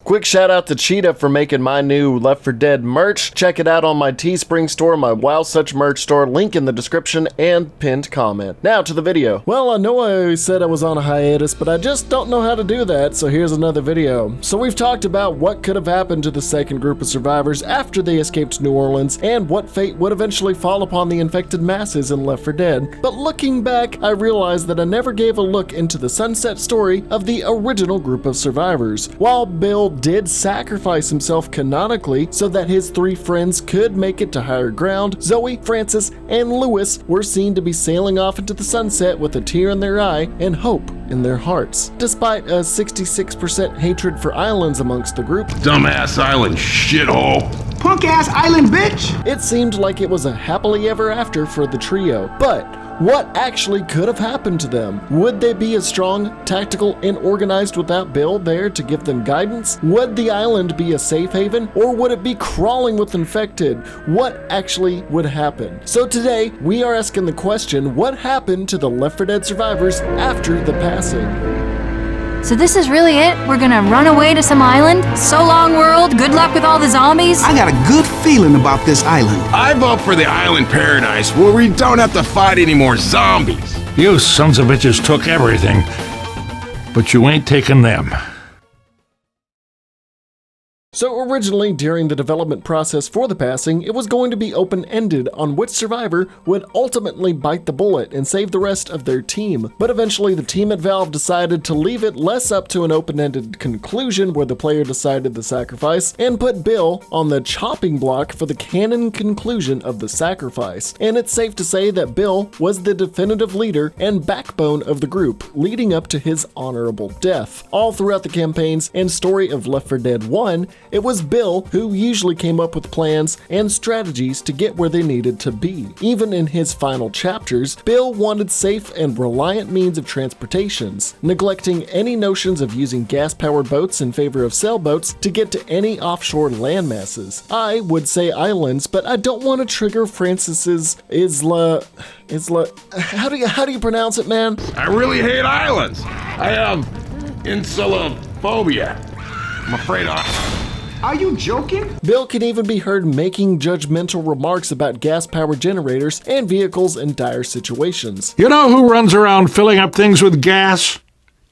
Quick shout out to CEDA for making my new Left 4 Dead merch. Check it out on my Teespring store, my Wow Such merch store, link in the description and pinned comment. Now to the video. Well, I know I said I was on a hiatus, but I just don't know how to do that, so here's another video. So we've talked about what could have happened to the second group of survivors after they escaped New Orleans, and what fate would eventually fall upon the infected masses in Left 4 Dead. But looking back, I realized that I never gave a look into the sunset story of the original group of survivors. While Bill did sacrifice himself canonically so that his three friends could make it to higher ground, Zoe, Francis, and Lewis were seen to be sailing off into the sunset with a tear in their eye and hope in their hearts. Despite a 66% hatred for islands amongst the group, dumbass island shithole, punk ass island bitch, it seemed like it was a happily ever after for the trio. But what actually could have happened to them? Would they be as strong, tactical, and organized without Bill there to give them guidance? Would the island be a safe haven, or would it be crawling with infected? What actually would happen? So today, we are asking the question, what happened to the Left 4 Dead survivors after the passing? So this is really it? We're gonna run away to some island? So long, world. Good luck with all the zombies. I got a good feeling about this island. I vote for the island paradise where we don't have to fight any more zombies. You sons of bitches took everything, but you ain't taking them. So originally, during the development process for the passing, it was going to be open-ended on which survivor would ultimately bite the bullet and save the rest of their team. But eventually, the team at Valve decided to leave it less up to an open-ended conclusion where the player decided the sacrifice, and put Bill on the chopping block for the canon conclusion of the sacrifice. And it's safe to say that Bill was the definitive leader and backbone of the group, leading up to his honorable death. All throughout the campaigns and story of Left 4 Dead 1, it was Bill who usually came up with plans and strategies to get where they needed to be. Even in his final chapters, Bill wanted safe and reliant means of transportations, neglecting any notions of using gas-powered boats in favor of sailboats to get to any offshore landmasses. I would say islands, but I don't want to trigger Francis's how do you pronounce it, man? I really hate islands. I have insulaphobia. I'm afraid Are you joking? Bill can even be heard making judgmental remarks about gas-powered generators and vehicles in dire situations. You know who runs around filling up things with gas?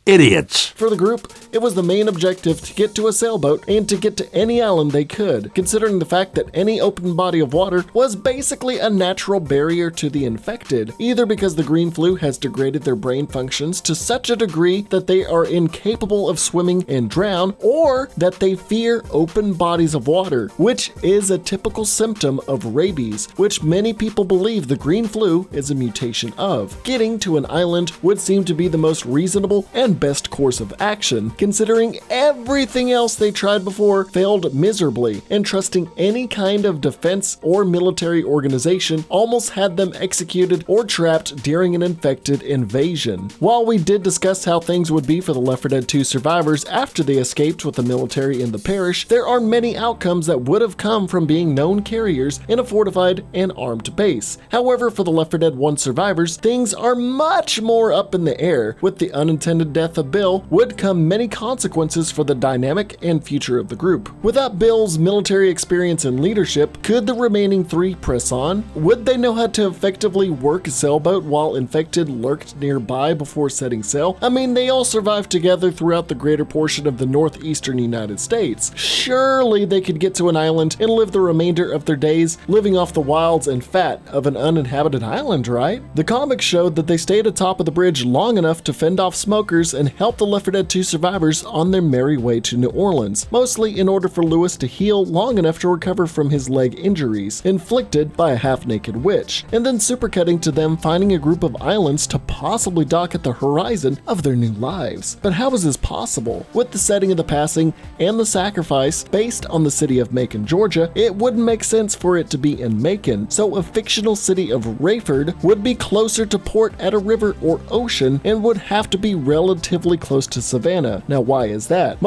Idiots. For the group, it was the main objective to get to a sailboat and to get to any island they could, considering the fact that any open body of water was basically a natural barrier to the infected, either because the green flu has degraded their brain functions to such a degree that they are incapable of swimming and drown, or that they fear open bodies of water, which is a typical symptom of rabies, which many people believe the green flu is a mutation of. Getting to an island would seem to be the most reasonable and best course of action, considering everything else they tried before failed miserably, and trusting any kind of defense or military organization almost had them executed or trapped during an infected invasion. While we did discuss how things would be for the Left 4 Dead 2 survivors after they escaped with the military in the parish, there are many outcomes that would have come from being known carriers in a fortified and armed base. However, for the Left 4 Dead 1 survivors, things are much more up in the air. With the unintended death of Bill would come many consequences for the dynamic and future of the group. Without Bill's military experience and leadership, could the remaining three press on? Would they know how to effectively work a sailboat while infected lurked nearby before setting sail? I mean, they all survived together throughout the greater portion of the northeastern United States. Surely they could get to an island and live the remainder of their days living off the wilds and fat of an uninhabited island, right? The comics showed that they stayed atop of the bridge long enough to fend off smokers and help the Left 4 Dead 2 survivors on their merry way to New Orleans, mostly in order for Lewis to heal long enough to recover from his leg injuries inflicted by a half-naked witch, and then supercutting to them finding a group of islands to possibly dock at the horizon of their new lives. But how is this possible? With the setting of the passing and the sacrifice based on the city of Macon, Georgia, it wouldn't make sense for it to be in Macon, so a fictional city of Rayford would be closer to port at a river or ocean and would have to be relatively relatively close to Savannah. Now why is that?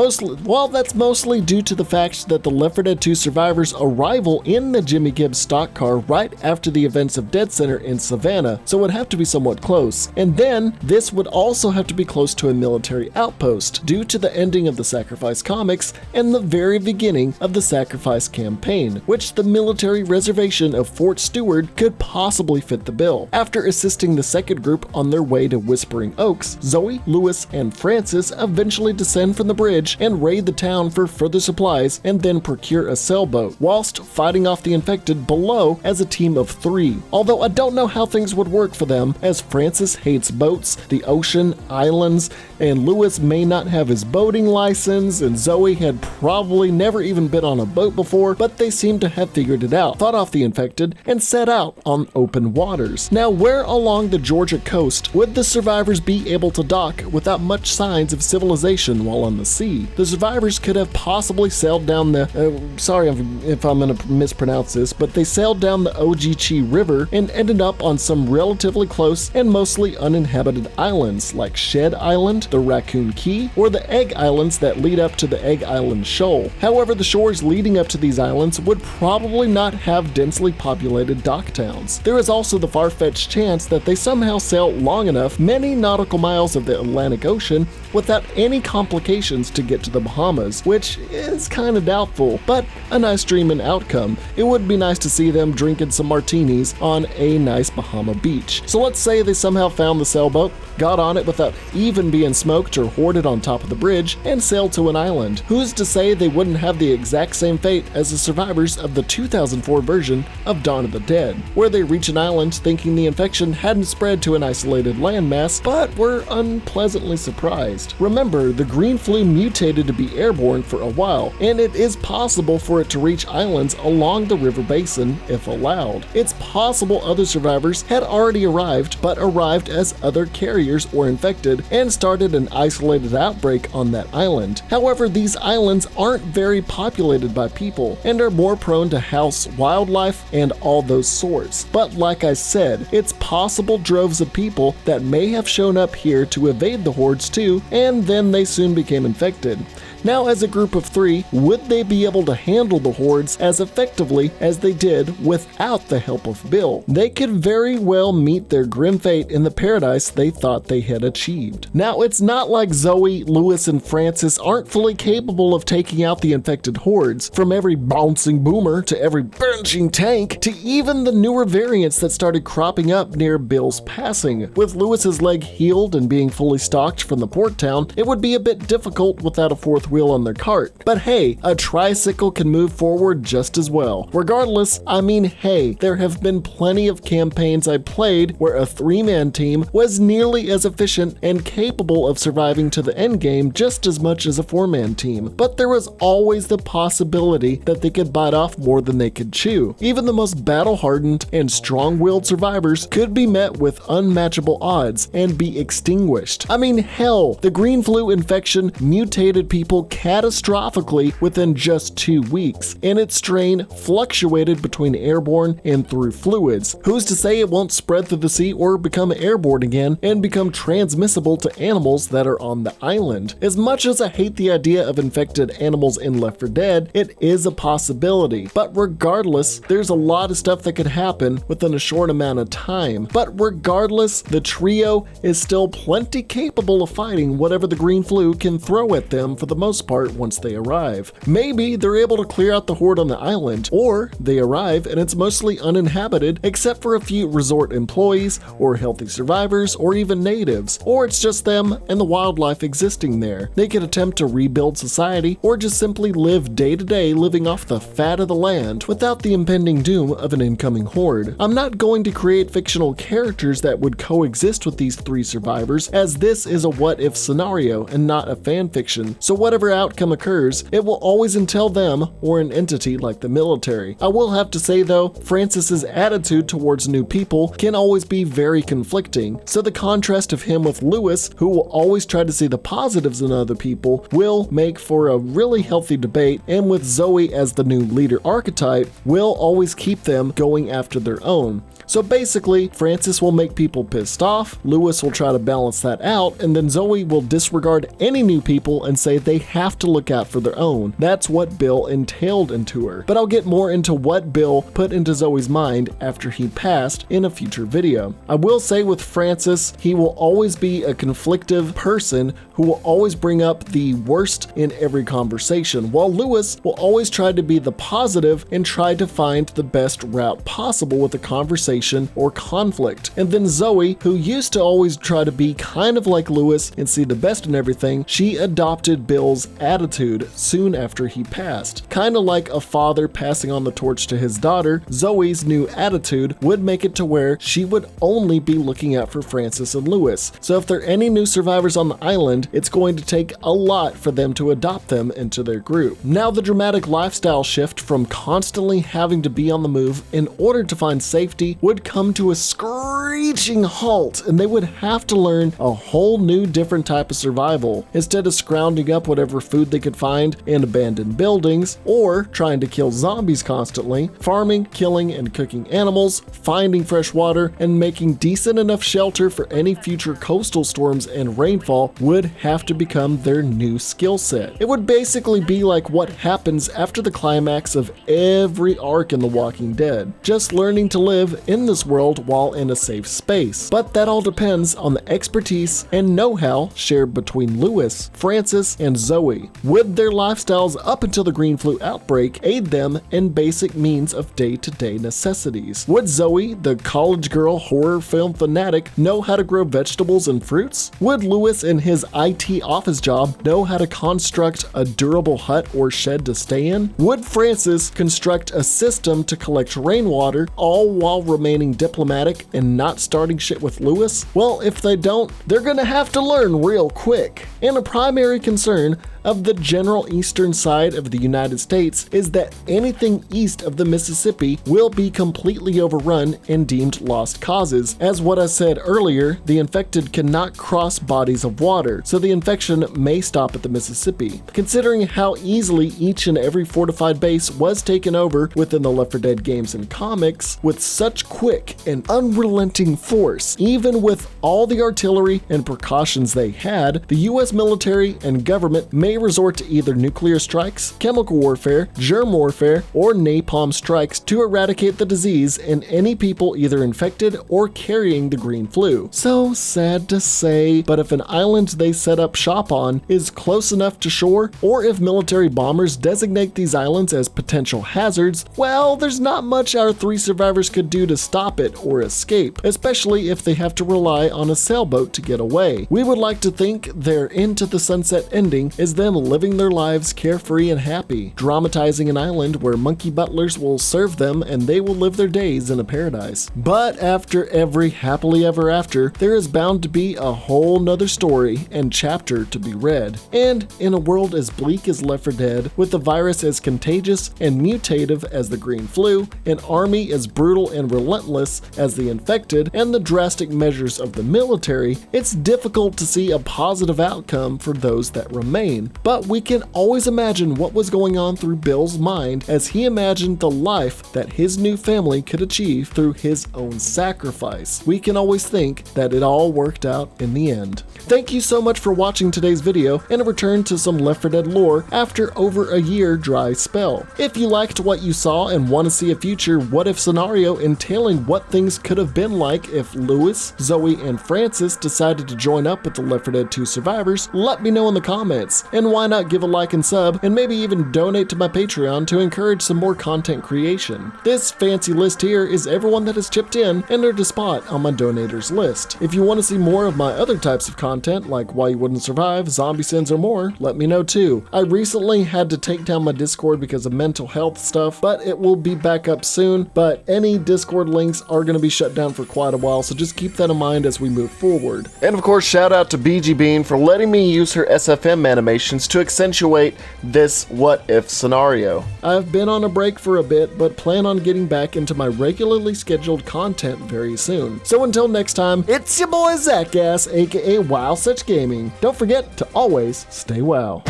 That's mostly due to the fact that the Left 4 Dead 2 survivors' arrival in the Jimmy Gibbs stock car right after the events of Dead Center in Savannah, so it would have to be somewhat close. And then, this would also have to be close to a military outpost, due to the ending of the Sacrifice comics and the very beginning of the Sacrifice campaign, which the military reservation of Fort Stewart could possibly fit the bill. After assisting the second group on their way to Whispering Oaks, Zoe, Lewis, and Francis eventually descend from the bridge and raid the town for further supplies and then procure a sailboat, whilst fighting off the infected below as a team of 3. Although I don't know how things would work for them, as Francis hates boats, the ocean, islands, and Lewis may not have his boating license, and Zoe had probably never even been on a boat before, but they seem to have figured it out, fought off the infected, and set out on open waters. Now, where along the Georgia coast would the survivors be able to dock without much signs of civilization while on the sea? The survivors could have possibly sailed down the, sorry if I'm going to mispronounce this, but they sailed down the Ogeechee River and ended up on some relatively close and mostly uninhabited islands like Shed Island, the Raccoon Key, or the Egg Islands that lead up to the Egg Island Shoal. However, the shores leading up to these islands would probably not have densely populated dock towns. There is also the far-fetched chance that they somehow sailed long enough many nautical miles of the Atlantic Ocean without any complications to get to the Bahamas, which is kind of doubtful, but a nice dream and outcome. It would be nice to see them drinking some martinis on a nice Bahama beach. So let's say they somehow found the sailboat, got on it without even being smoked or hoarded on top of the bridge, and sailed to an island. Who's to say they wouldn't have the exact same fate as the survivors of the 2004 version of Dawn of the Dead, where they reach an island thinking the infection hadn't spread to an isolated landmass, but were unpleasantly surprised. Remember, the green flu mutated to be airborne for a while, and it is possible for it to reach islands along the river basin if allowed. It's possible other survivors had already arrived, but arrived as other carriers or infected and started an isolated outbreak on that island. However, these islands aren't very populated by people and are more prone to house wildlife and all those sorts. But like I said, it's possible droves of people that may have shown up here to evade the hordes too, and then they soon became infected. Now, as a group of 3, would they be able to handle the hordes as effectively as they did without the help of Bill? They could very well meet their grim fate in the paradise they thought they had achieved. Now, it's not like Zoe, Lewis, and Francis aren't fully capable of taking out the infected hordes, from every bouncing boomer to every benching tank to even the newer variants that started cropping up near Bill's passing. With Lewis's leg healed and being fully stocked from the port town, it would be a bit difficult without a 4th wheel on their cart. But hey, a tricycle can move forward just as well. Regardless, I mean, hey, there have been plenty of campaigns I played where a 3-man team was nearly as efficient and capable of surviving to the endgame just as much as a 4-man team. But there was always the possibility that they could bite off more than they could chew. Even the most battle-hardened and strong-willed survivors could be met with unmatchable odds and be extinguished. I mean, hell, the green flu infection mutated people catastrophically within just 2 weeks, and its strain fluctuated between airborne and through fluids. Who's to say it won't spread through the sea or become airborne again and become transmissible to animals that are on the island? As much as I hate the idea of infected animals in Left 4 Dead, it is a possibility. But regardless, there's a lot of stuff that could happen within a short amount of time. But regardless, the trio is still plenty capable of fighting whatever the green flu can throw at them for the most part once they arrive. Maybe they're able to clear out the horde on the island, or they arrive and it's mostly uninhabited except for a few resort employees or healthy survivors or even natives, or it's just them and the wildlife existing there. They could attempt to rebuild society or just simply live day to day living off the fat of the land without the impending doom of an incoming horde. I'm not going to create fictional characters that would coexist with these 3 survivors, as this is a what if scenario and not a fanfiction, so whatever whatever outcome occurs, it will always entail them or an entity like the military. I will have to say though, Francis's attitude towards new people can always be very conflicting, so the contrast of him with Lewis, who will always try to see the positives in other people, will make for a really healthy debate, and with Zoe as the new leader archetype, will always keep them going after their own. So basically, Francis will make people pissed off, Lewis will try to balance that out, and then Zoe will disregard any new people and say they have to look out for their own. That's what Bill entailed into her. But I'll get more into what Bill put into Zoe's mind after he passed in a future video. I will say with Francis, he will always be a conflictive person who will always bring up the worst in every conversation, while Lewis will always try to be the positive and try to find the best route possible with a conversation or conflict. And then Zoe, who used to always try to be kind of like Lewis and see the best in everything, she adopted Bill's attitude soon after he passed. Kind of like a father passing on the torch to his daughter, Zoe's new attitude would make it to where she would only be looking out for Francis and Lewis. So if there are any new survivors on the island, it's going to take a lot for them to adopt them into their group. Now the dramatic lifestyle shift from constantly having to be on the move in order to find safety would come to a screeching halt, and they would have to learn a whole new different type of survival. Instead of scrounging up whatever food they could find in abandoned buildings, or trying to kill zombies constantly, farming, killing, and cooking animals, finding fresh water, and making decent enough shelter for any future coastal storms and rainfall would have to become their new skill set. It would basically be like what happens after the climax of every arc in The Walking Dead, just learning to live in this world while in a safe space. But that all depends on the expertise and know-how shared between Lewis, Francis, and Zoe. Would their lifestyles up until the green flu outbreak aid them in basic means of day-to-day necessities? Would Zoe, the college girl horror film fanatic, know how to grow vegetables and fruits? Would Lewis in his IT office job know how to construct a durable hut or shed to stay in? Would Francis construct a system to collect rainwater, all while remaining diplomatic and not starting shit with Lewis? Well, if they don't, they're gonna have to learn real quick. And a primary concern of the general eastern side of the United States is that anything east of the Mississippi will be completely overrun and deemed lost causes. As what I said earlier, the infected cannot cross bodies of water, so the infection may stop at the Mississippi. Considering how easily each and every fortified base was taken over within the Left 4 Dead games and comics with such quick and unrelenting force, even with all the artillery and precautions they had, the US military and government may resort to either nuclear strikes, chemical warfare, germ warfare, or napalm strikes to eradicate the disease in any people either infected or carrying the green flu. So sad to say, but if an island they set up shop on is close enough to shore, or if military bombers designate these islands as potential hazards, well, there's not much our three survivors could do to stop it or escape, especially if they have to rely on a sailboat to get away. We would like to think their Into the Sunset ending is them living their lives carefree and happy, dramatizing an island where monkey butlers will serve them and they will live their days in a paradise. But after every happily ever after, there is bound to be a whole nother story and chapter to be read. And in a world as bleak as Left 4 Dead, with the virus as contagious and mutative as the green flu, an army as brutal and relentless as the infected, and the drastic measures of the military, it's difficult to see a positive outcome for those that remain. But we can always imagine what was going on through Bill's mind as he imagined the life that his new family could achieve through his own sacrifice. We can always think that it all worked out in the end. Thank you so much for watching today's video and a return to some Left 4 Dead lore after over a year dry spell. If you liked what you saw and want to see a future what if scenario entailing what things could have been like if Lewis, Zoe, and Francis decided to join up with the Left 4 Dead 2 survivors, let me know in the comments. And why not give a like and sub, and maybe even donate to my Patreon to encourage some more content creation. This fancy list here is everyone that has chipped in and earned a spot on my donators list. If you want to see more of my other types of content like Why You Wouldn't Survive, Zombie Sins, or more, let me know too. I recently had to take down my Discord because of mental health stuff, but it will be back up soon. But any Discord links are going to be shut down for quite a while, so just keep that in mind as we move forward. And of course, shout out to BG Bean for letting me use her SFM animation situations to accentuate this what-if scenario. I've been on a break for a bit, but plan on getting back into my regularly scheduled content very soon. So until next time, it's your boy Zack aka Wow Such Gaming. Don't forget to always stay wow.